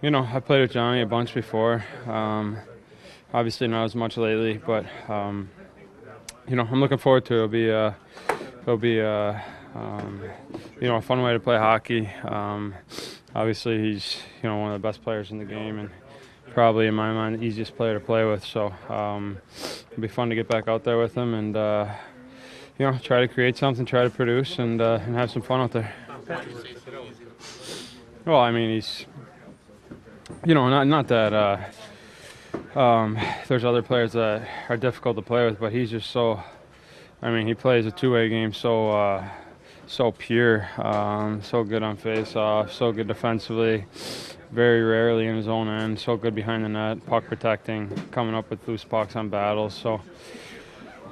I played with Johnny a bunch before. Obviously not as much lately, but I'm looking forward to it. It'll be a fun way to play hockey. Obviously he's one of the best players in the game, and probably in my mind the easiest player to play with. So it'll be fun to get back out there with him and try to create something, try to produce, and have some fun out there. Well, I mean, he's not that. There's other players that are difficult to play with, but he's just so. I mean, he plays a two-way game so pure, so good on face-off, so good defensively, very rarely in his own end, so good behind the net, puck protecting, coming up with loose pucks on battles. So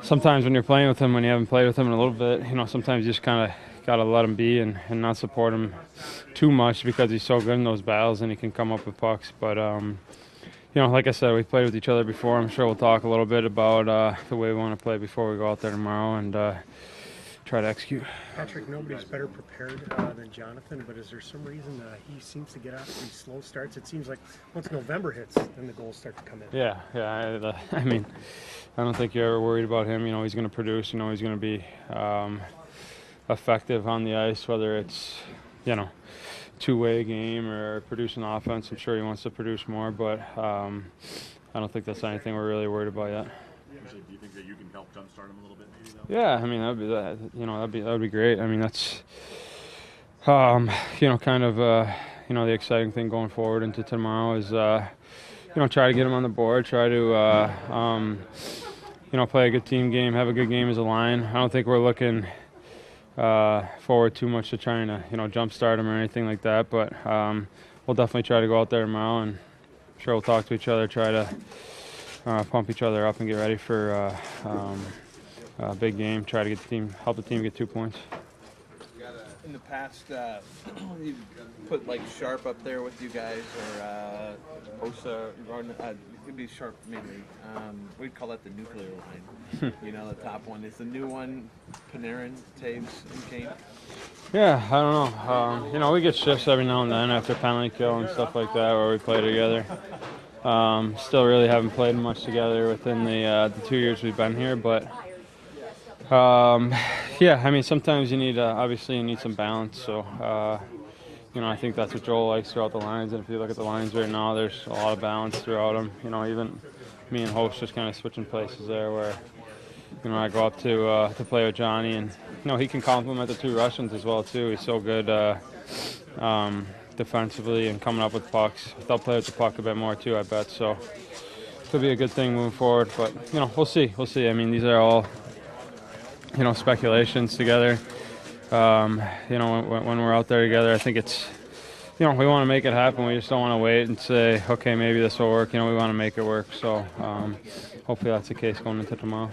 sometimes when you're playing with him, when you haven't played with him in a little bit, sometimes you just kind of got to let him be and not support him too much because he's so good in those battles and he can come up with pucks. But like I said, we've played with each other before. I'm sure we'll talk a little bit about the way we want to play before we go out there tomorrow and try to execute. Patrick, nobody's better prepared than Jonathan, but is there some reason he seems to get off these slow starts? It seems like once November hits, then the goals start to come in. Yeah. I mean, I don't think you're ever worried about him. He's going to produce. He's going to be effective on the ice, whether it's two-way game or producing offense. I'm sure he wants to produce more, but I don't think that's anything we're really worried about yet. Do you think that you can help jumpstart him a little bit, maybe? Yeah, I mean that'd be great. I mean that's kind of the exciting thing going forward into tomorrow is try to get him on the board, try to play a good team game, have a good game as a line. I don't think we're looking forward too much to trying to jumpstart him or anything like that, but we'll definitely try to go out there tomorrow, and I'm sure we'll talk to each other, try to pump each other up and get ready for a big game. Try to help the team get 2 points. In the past, you put like Sharp up there with you guys, or Hossa, or it'd be Sharp mainly. We'd call that the nuclear line. The top one is the new one. Panarin, Taves, and Kane. Yeah, I don't know. We get shifts every now and then after penalty kill and stuff like that where we play together. Still really haven't played much together within the 2 years we've been here, but yeah, I mean sometimes you need obviously you need some balance. So I think that's what Joel likes throughout the lines. And if you look at the lines right now, there's a lot of balance throughout them. Even me and Hossa just kind of switching places there where I go up to play with Johnny, and he can complement the two Russians as well too. He's so good defensively and coming up with pucks. They'll play with the puck a bit more too, I bet. So could be a good thing moving forward. But we'll see. I mean, these are all speculations together. When we're out there together, I think it's we want to make it happen. We just don't want to wait and say, okay, maybe this will work. We want to make it work. So hopefully that's the case going into tomorrow.